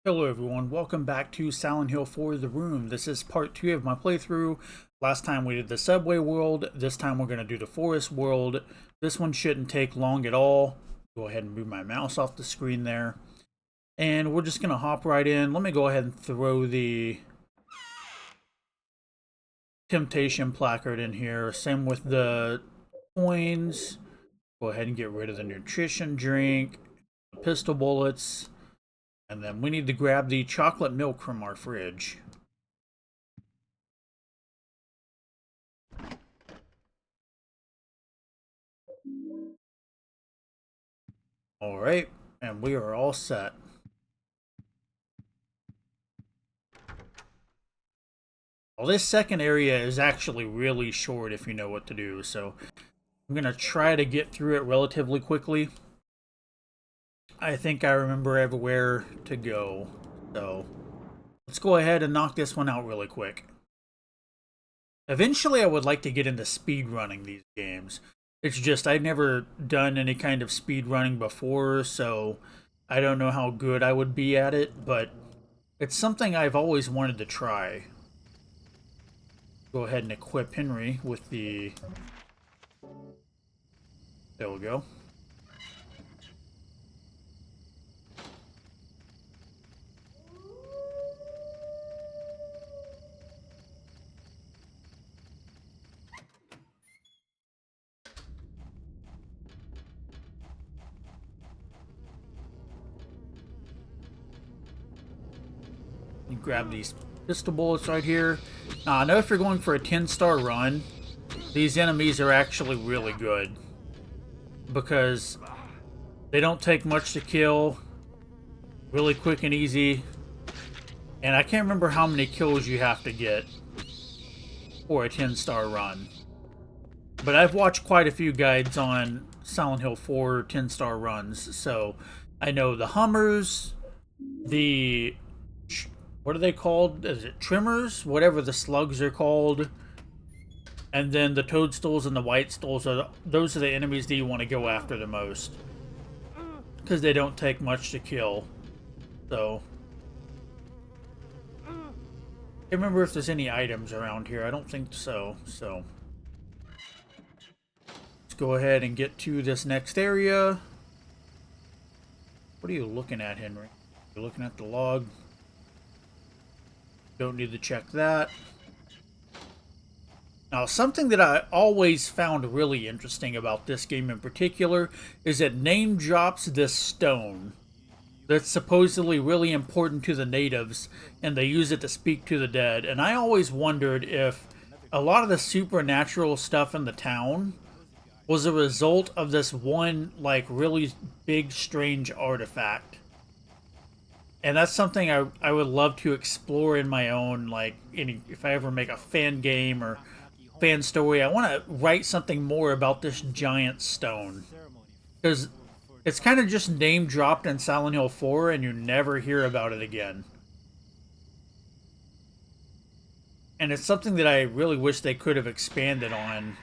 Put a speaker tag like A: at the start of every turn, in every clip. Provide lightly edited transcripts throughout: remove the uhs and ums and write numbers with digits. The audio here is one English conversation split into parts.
A: Hello everyone, welcome back to Silent Hill 4 The Room. This is part 2 of my playthrough. Last time we did the subway world, this time we're going to do the forest world. This one shouldn't take long at all. Go ahead and move my mouse off the screen there. And we're just going to hop right in. Let me go ahead and throw the temptation placard in here. Same with the coins. Go ahead and get rid of the nutrition drink, the pistol bullets. And then we need to grab the chocolate milk from our fridge. Alright, and we are all set. Well, this second area is actually really short if you know what to do, so I'm going to try to get through it relatively quickly. I think I remember everywhere to go, so let's go ahead and knock this one out really quick. Eventually, I would like to get into speed running these games. It's just I've never done any kind of speed running before, so I don't know how good I would be at it, but it's something I've always wanted to try. Go ahead and equip Henry with the... There we go. You grab these pistol bullets right here. Now, I know if you're going for a 10-star run, these enemies are actually really good. Because they don't take much to kill. Really quick and easy. And I can't remember how many kills you have to get for a 10-star run. But I've watched quite a few guides on Silent Hill 4 10-star runs. So I know the Hummers, the... What are they called? Is it Trimmers? Whatever the slugs are called. And then the Toadstools and the White Stools, those are the enemies that you want to go after the most. Because they don't take much to kill. So. I can't remember if there's any items around here. I don't think so. So. Let's go ahead and get to this next area. What are you looking at, Henry? You're looking at the log. Don't need to check that. Now, something that I always found really interesting about this game in particular is it name drops this stone that's supposedly really important to the natives, and they use it to speak to the dead. And I always wondered if a lot of the supernatural stuff in the town was a result of this one, like, really big, strange artifact. And that's something I would love to explore in my own, like, if I ever make a fan game or fan story, I want to write something more about this giant stone. Because it's kind of just name dropped in Silent Hill 4 and you never hear about it again. And it's something that I really wish they could have expanded on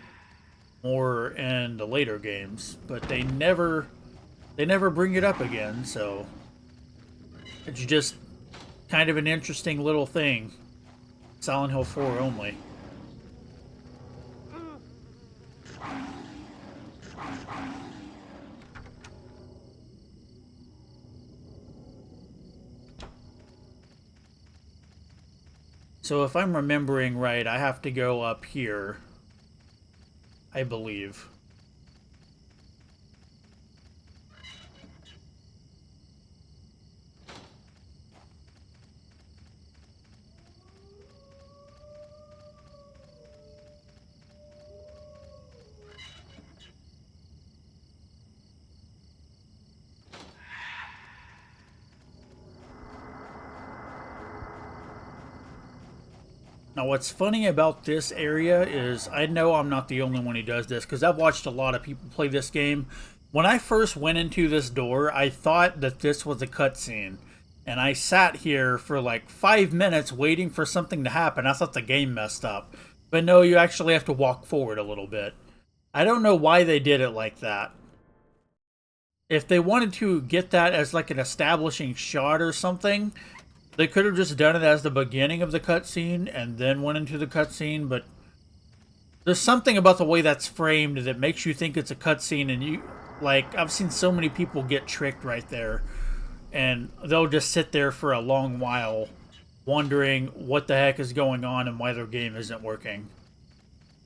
A: more in the later games. But they never bring it up again, so... It's just kind of an interesting little thing. Silent Hill 4 only. So if I'm remembering right, I have to go up here, I believe. Now, what's funny about this area is I know I'm not the only one who does this because I've watched a lot of people play this game. When I first went into this door, I thought that this was a cutscene. And I sat here for like 5 minutes waiting for something to happen. I thought the game messed up. But no, you actually have to walk forward a little bit. I don't know why they did it like that. If they wanted to get that as like an establishing shot or something, they could have just done it as the beginning of the cutscene and then went into the cutscene, but there's something about the way that's framed that makes you think it's a cutscene, and you, like, I've seen so many people get tricked right there, and they'll just sit there for a long while wondering what the heck is going on and why their game isn't working.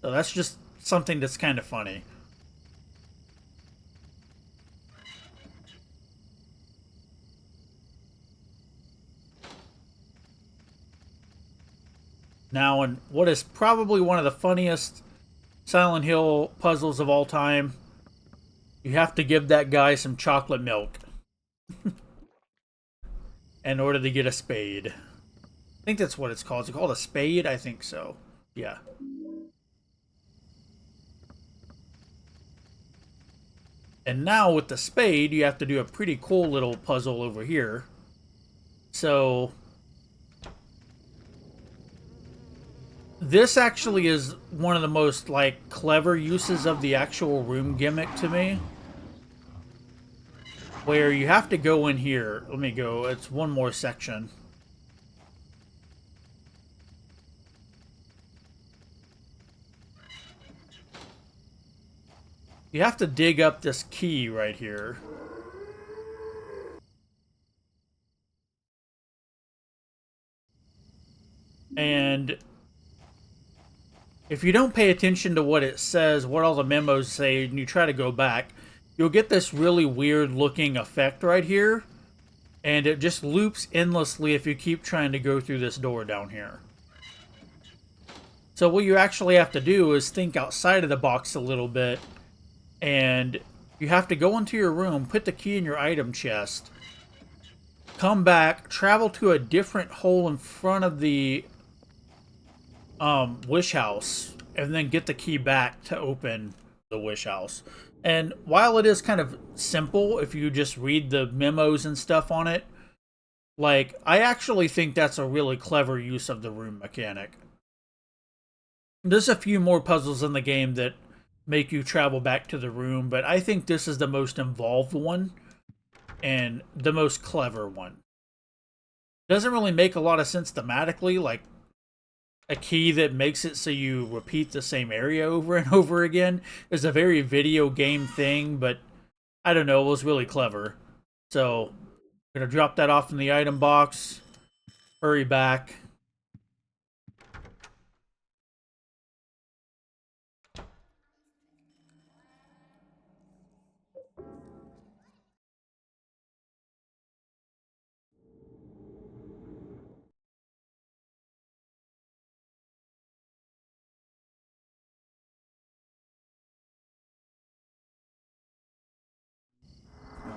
A: So that's just something that's kind of funny. Now, and what is probably one of the funniest Silent Hill puzzles of all time, you have to give that guy some chocolate milk in order to get a spade. I think that's what it's called. Is it called a spade? I think so. Yeah. And now with the spade, you have to do a pretty cool little puzzle over here. So this actually is one of the most like clever uses of the actual room gimmick to me. Where you have to go in here. Let me go. It's one more section. You have to dig up this key right here. And if you don't pay attention to what it says, what all the memos say, and you try to go back, you'll get this really weird looking effect right here. And it just loops endlessly if you keep trying to go through this door down here. So what you actually have to do is think outside of the box a little bit. And you have to go into your room, put the key in your item chest, come back, travel to a different hole in front of the wish house, and then get the key back to open the wish house. And while it is kind of simple if you just read the memos and stuff on it, like, I actually think that's a really clever use of the room mechanic. There's a few more puzzles in the game that make you travel back to the room, but I think this is the most involved one and the most clever one. Doesn't really make a lot of sense thematically, like a key that makes it so you repeat the same area over and over again is a very video game thing, but I don't know, it was really clever. So, I'm gonna drop that off in the item box, hurry back.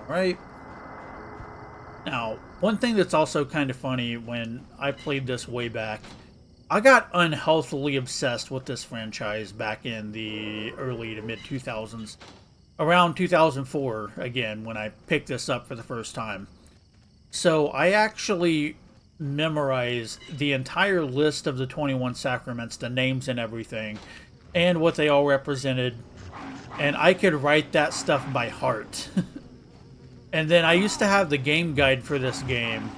A: Alright. Now, one thing that's also kind of funny when I played this way back, I got unhealthily obsessed with this franchise back in the early to mid 2000s. Around 2004, again, when I picked this up for the first time. So I actually memorized the entire list of the 21 sacraments, the names and everything, and what they all represented. And I could write that stuff by heart. And then I used to have the game guide for this game.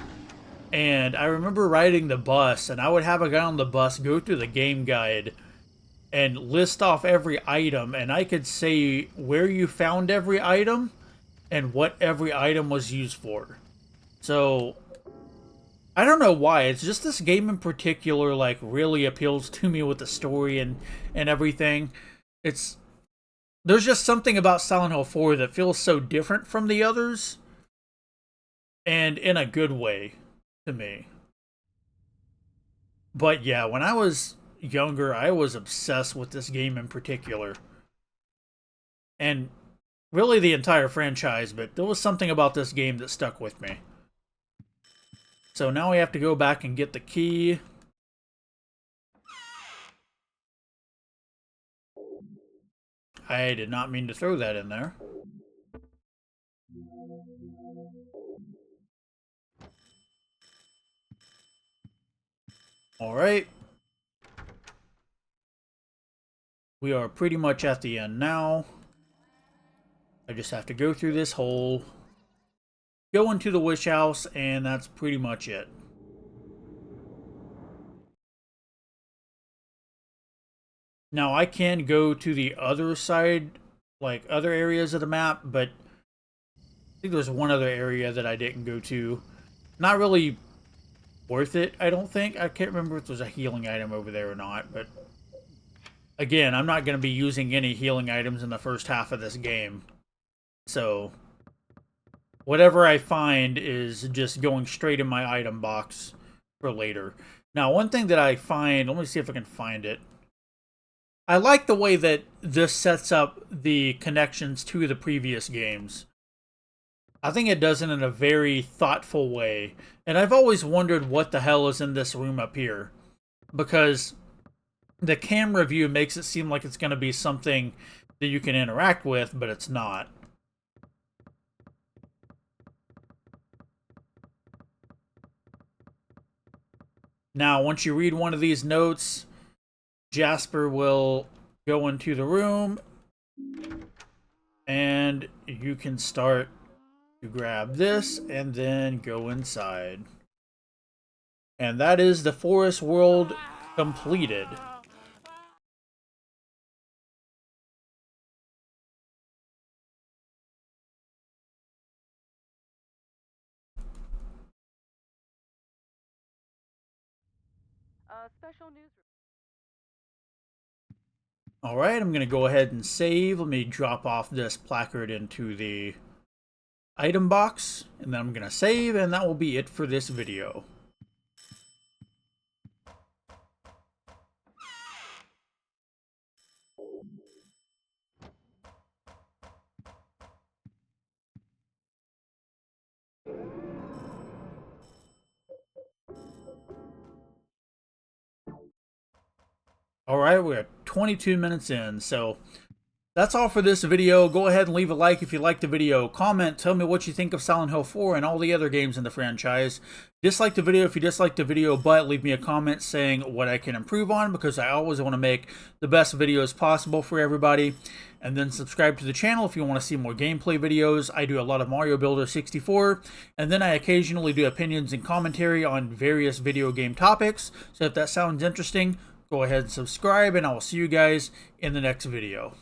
A: And I remember riding the bus, and I would have a guy on the bus go through the game guide and list off every item, and I could say where you found every item and what every item was used for. So, I don't know why. It's just this game in particular, like, really appeals to me with the story and everything. It's There's just something about Silent Hill 4 that feels so different from the others, and in a good way to me. But yeah, when I was younger, I was obsessed with this game in particular. And really the entire franchise, but there was something about this game that stuck with me. So now we have to go back and get the key. I did not mean to throw that in there. Alright. We are pretty much at the end now. I just have to go through this hole, go into the wish house, and that's pretty much it. Now I can go to the other side, like other areas of the map, but I think there's one other area that I didn't go to. Not really worth it, I don't think. I can't remember if there's a healing item over there or not, but again, I'm not going to be using any healing items in the first half of this game. So whatever I find is just going straight in my item box for later. Now, one thing that I find, let me see if I can find it. I like the way that this sets up the connections to the previous games. I think it does it in a very thoughtful way. And I've always wondered what the hell is in this room up here. Because the camera view makes it seem like it's going to be something that you can interact with, but it's not. Now, once you read one of these notes, Jasper will go into the room and you can start to grab this and then go inside. And that is the forest world completed.
B: Special news.
A: Alright, I'm going to go ahead and save. Let me drop off this placard into the item box, and then I'm going to save, and that will be it for this video. Alright, we're at 22 minutes in, so that's all for this video. Go ahead and leave a like if you liked the video. Comment, tell me what you think of Silent Hill 4 and all the other games in the franchise. Dislike the video if you dislike the video, but leave me a comment saying what I can improve on, because I always want to make the best videos possible for everybody. And then subscribe to the channel if you want to see more gameplay videos. I do a lot of Mario Builder 64, and then I occasionally do opinions and commentary on various video game topics. So if that sounds interesting, go ahead and subscribe, and I will see you guys in the next video.